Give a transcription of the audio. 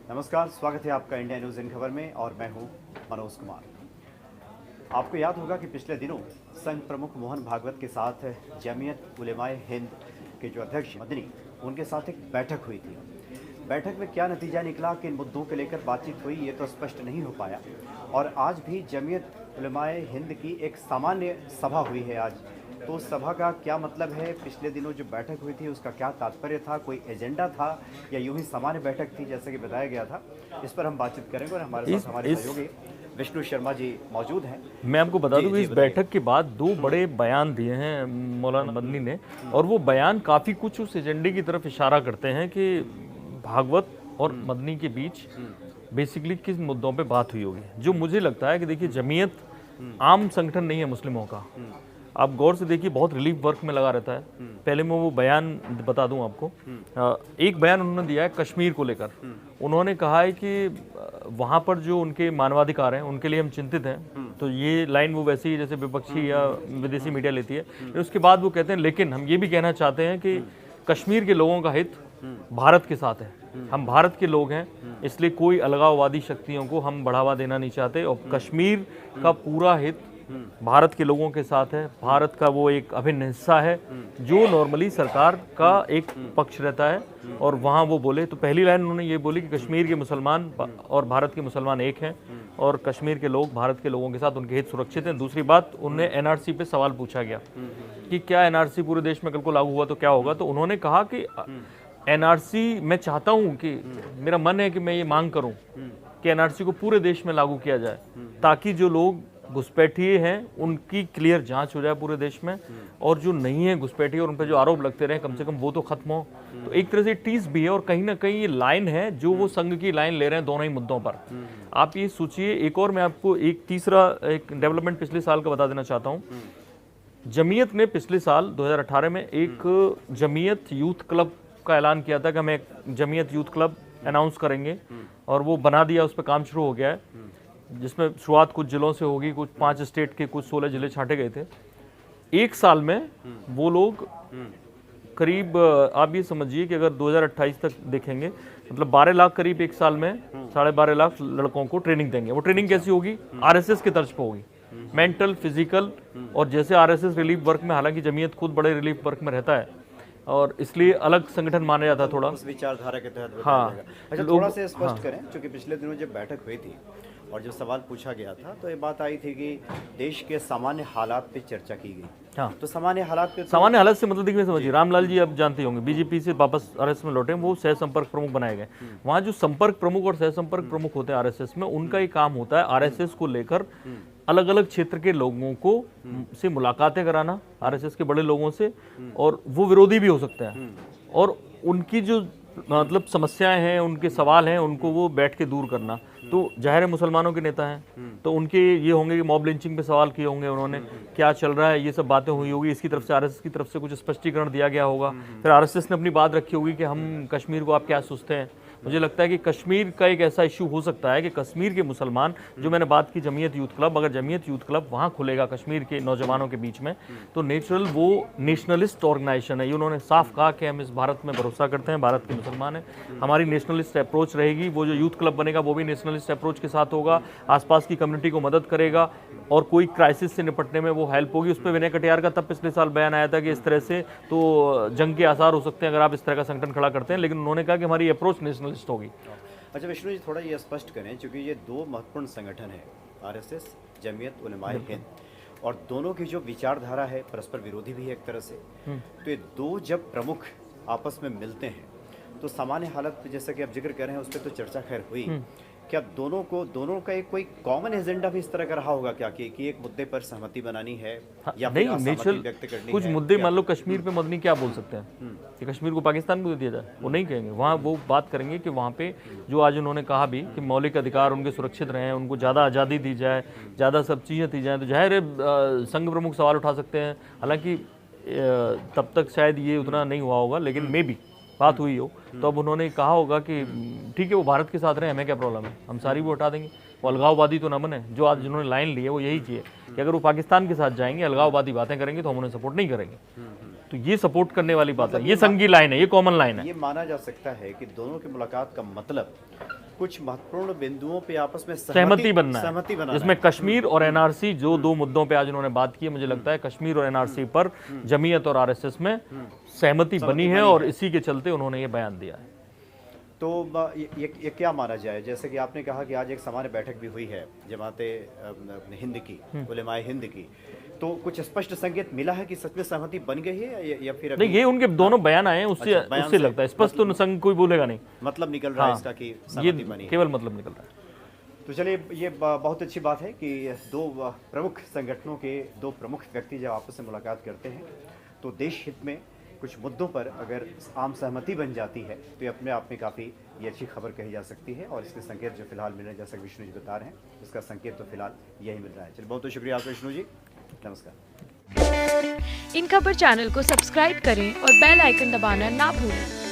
नमस्कार, स्वागत है आपका इंडिया न्यूज़ इन खबर में और मैं हूं मनोज कुमार। आपको याद होगा कि पिछले दिनों संघ प्रमुख मोहन भागवत के साथ जमीयत उलेमाए हिंद के जो अध्यक्ष मदनी, उनके साथ एक बैठक हुई थी। बैठक में क्या नतीजा निकला, किन मुद्दों को लेकर बातचीत हुई, ये तो स्पष्ट नहीं हो पाया। और आज भी जमीयत उलेमाए हिंद की एक सामान्य सभा हुई है आज। तो उस सभा का क्या मतलब है, पिछले दिनों जो बैठक हुई थी उसका क्या तात्पर्य था, कोई एजेंडा था या यूं ही सामान्य बैठक थी जैसे कि बताया गया था, इस पर हम बातचीत करेंगे। और हमारे साथ हमारे सहयोगी विष्णु शर्मा जी मौजूद हैं। मैं आपको बता दूं कि इस बैठक के बाद दो बड़े बयान दिए हैं मौलाना मदनी ने, और वो बयान काफ़ी कुछ उस एजेंडे की तरफ इशारा करते हैं कि भागवत और मदनी के बीच बेसिकली किस मुद्दों पे बात हुई होगी। जो मुझे लगता है कि देखिए, जमीयत आम संगठन नहीं है मुस्लिमों का। आप गौर से देखिए, बहुत रिलीफ वर्क में लगा रहता है। पहले मैं वो बयान बता दूं आपको। एक बयान उन्होंने दिया है कश्मीर को लेकर। उन्होंने कहा है कि वहाँ पर जो उनके मानवाधिकार हैं उनके लिए हम चिंतित हैं। तो ये लाइन वो वैसे ही जैसे विपक्षी या विदेशी मीडिया लेती है। फिर उसके बाद वो कहते हैं लेकिन हम ये भी कहना चाहते हैं कि कश्मीर के लोगों का हित भारत के साथ है। हम भारत के लोग हैं, इसलिए कोई अलगाववादी शक्तियों को हम बढ़ावा देना नहीं चाहते। और कश्मीर का पूरा हित भारत के लोगों के साथ है। भारत का वो एक अभिन्न हिस्सा है जो नॉर्मली सरकार का एक पक्ष रहता है। और वहाँ वो बोले, तो पहली लाइन उन्होंने ये बोली कि कश्मीर के मुसलमान और भारत के मुसलमान एक हैं और कश्मीर के लोग भारत के लोगों के साथ उनके हित सुरक्षित हैं। दूसरी बात, उन्हें एनआरसी पे सवाल पूछा गया कि क्या एनआरसी पूरे देश में कल को लागू हुआ तो क्या होगा। तो उन्होंने कहा कि एनआरसी, मैं चाहता हूँ कि मेरा मन है कि मैं ये मांग करूँ कि एनआरसी को पूरे देश में लागू किया जाए, ताकि जो लोग घुसपैठिए हैं उनकी क्लियर जांच हो जाए पूरे देश में, और जो नहीं है घुसपैठिए और उन पर जो आरोप लगते रहे कम से कम वो तो खत्म हो। तो एक तरह से टीस भी है और कहीं ना कहीं ये लाइन है जो वो संघ की लाइन ले रहे हैं दोनों ही मुद्दों पर। आप ये सोचिए, एक और मैं आपको एक तीसरा एक डेवलपमेंट पिछले साल का बता देना चाहता हूँ। जमीयत ने पिछले साल 2018 में एक जमीयत यूथ क्लब का ऐलान किया था कि हम एक जमीयत यूथ क्लब अनाउंस करेंगे, और वो बना दिया, उस पर काम शुरू हो गया है, जिसमें शुरुआत कुछ जिलों से होगी। कुछ 5 स्टेट के कुछ 16 जिले छांटे गए थे। एक साल में वो लोग करीब, आप ये समझिए कि अगर 2028 तक देखेंगे, मतलब 12 लाख करीब एक साल में 12.5 लाख लड़कों को ट्रेनिंग देंगे। वो ट्रेनिंग कैसी होगी? आरएसएस के तर्ज पर होगी, मेंटल, फिजिकल। और जैसे आरएसएस रिलीफ वर्क में, हालांकि जमीयत खुद बड़े रिलीफ वर्क में रहता है और इसलिए अलग संगठन माना जाता है थोड़ा, उस विचारधारा के तहत बताया हाँ। जाएगा। अच्छा, थोड़ा सा स्पष्ट करें, क्योंकि पिछले दिनों जब बैठक हुई थी और जब सवाल पूछा गया था तो ये बात आई थी कि देश के सामान्य हालात पे चर्चा की गई। हाँ। तो सामान्य हालात पे सामान्य हालत से मतलब देखिए, समझिए, रामलाल जी आप जानते होंगे, बीजेपी से वापस आरएसएस में लौटे, वो सह संपर्क प्रमुख बनाए गए। वहाँ जो संपर्क प्रमुख और सह संपर्क प्रमुख होते हैं आरएसएस में, उनका एक काम होता है आरएसएस को लेकर अलग अलग क्षेत्र के लोगों को से मुलाकातें कराना, आरएसएस के बड़े लोगों से, और वो विरोधी भी हो सकते हैं, और उनकी जो मतलब समस्याएं हैं, उनके सवाल हैं, उनको वो बैठ के दूर करना। तो जाहिर है मुसलमानों के नेता हैं, तो उनके ये होंगे कि मॉब लिंचिंग पे सवाल किए होंगे उन्होंने, क्या चल रहा है, ये सब बातें हुई होगी। इसकी तरफ से, आरएसएस की तरफ से कुछ स्पष्टीकरण दिया गया होगा। फिर आरएसएस ने अपनी बात रखी होगी कि हम कश्मीर को आप क्या सोचते हैं। मुझे लगता है कि कश्मीर का एक ऐसा इशू हो सकता है कि कश्मीर के मुसलमान, जो मैंने बात की जमीयत यूथ क्लब, अगर जमीयत यूथ क्लब वहाँ खुलेगा कश्मीर के नौजवानों के बीच में, तो नेचुरल वो नेशनलिस्ट ऑर्गेनाइजेशन है। उन्होंने साफ कहा कि हम इस भारत में भरोसा करते हैं, भारत के मुसलमान हैं, हमारी नेशनलिस्ट अप्रोच रहेगी। वो जो यूथ क्लब बनेगा वो भी नेशनलिस्ट अप्रोच के साथ होगा, आसपास की कम्युनिटी को मदद करेगा और कोई क्राइसिस से निपटने में वो हेल्प होगी। उस पर विनय कटियार का तब पिछले साल बयान आया था कि इस तरह से तो जंग के आसार हो सकते हैं अगर आप इस तरह का संगठन खड़ा करते हैं, लेकिन उन्होंने कहा कि हमारी अप्रोच नेशनलिस्ट होगी। अच्छा विष्णु जी, थोड़ा ये स्पष्ट करें, क्योंकि ये दो महत्वपूर्ण संगठन है, आरएसएस, जमीयत उलेमाए हिंद, और दोनों की जो विचारधारा है परस्पर विरोधी भी है एक तरह से। तो ये दो जब प्रमुख आपस में मिलते हैं तो सामान्य हालत पे, जैसा कि आप जिक्र कर रहे हैं, उस पर तो चर्चा खैर हुई। क्या दोनों का एक कोई कॉमन एजेंडा भी इस तरह का रहा होगा क्या कि एक मुद्दे पर सहमति बनानी है या फिर नहीं, असहमति नेचुरल व्यक्त करनी कुछ है? मुद्दे, मान लो कश्मीर पे मदनी क्या बोल सकते हैं कि कश्मीर को पाकिस्तान को दे दिया जाए, वो नहीं कहेंगे। वहाँ वो बात करेंगे कि वहाँ पे जो आज उन्होंने कहा भी कि मौलिक अधिकार उनके सुरक्षित रहें, उनको ज़्यादा आज़ादी दी जाए, ज़्यादा सब चीज़ें दी जाएँ। तो जाहिर है संघ प्रमुख सवाल उठा सकते हैं, हालांकि तब तक शायद ये उतना नहीं हुआ होगा, लेकिन मे भी बात हुई हो तो अब उन्होंने कहा होगा कि ठीक है, वो भारत के साथ रहे, हमें क्या प्रॉब्लम है, हम सारी वो हटा देंगे। वो अलगाववादी तो न बने। जो आज जिन्होंने लाइन ली है वो यही चाहिए कि अगर वो पाकिस्तान के साथ जाएंगे, अलगाववादी बातें करेंगे तो हम उन्हें सपोर्ट नहीं करेंगे। तो ये सपोर्ट करने वाली बात है, ये संघी लाइन है, ये कॉमन लाइन है। ये माना जा सकता है कि दोनों की मुलाकात का मतलब कुछ महत्वपूर्ण बिंदुओं पे आपस में सहमति बनना सहमति है, बनाना जिसमें है। कश्मीर और एनआरसी जो दो मुद्दों पे आज उन्होंने बात की है, मुझे लगता है कश्मीर और एनआरसी पर जमीयत और आरएसएस में सहमति बनी है और इसी के चलते उन्होंने ये बयान दिया है। तो ये क्या माना जाए, जैसे कि आपने कहा कि आज एक सामान्य बैठक भी हुई है जमाते हिंद की, उलेमाए हिंद की, तो कुछ स्पष्ट संकेत मिला है कि सच में सहमति बन गई है या फिर नहीं, ये उनके दोनों बयान आए हैं, उससे अच्छा, बयान उससे से लगता है स्पष्ट तो संघ कोई बोलेगा नहीं, मतलब निकल रहा है इसका कि ये सहमति बनी है। केवल मतलब निकल रहा है। तो चलिए, ये बहुत अच्छी बात है कि दो प्रमुख संगठनों के दो प्रमुख व्यक्ति जब आपस में मुलाकात करते हैं तो देश हित में कुछ मुद्दों पर अगर आम सहमति बन जाती है तो ये अपने आप में काफ़ी ये अच्छी खबर कही जा सकती है। और इसके संकेत जो फिलहाल मिल रहे हैं, जैसा विष्णु जी बता रहे हैं, इसका संकेत तो फिलहाल यही मिल रहा है। चलिए, बहुत बहुत शुक्रिया आपका विष्णु जी, नमस्कार। इन खबर चैनल को सब्सक्राइब करें और बेल आइकन दबाना ना भूलें।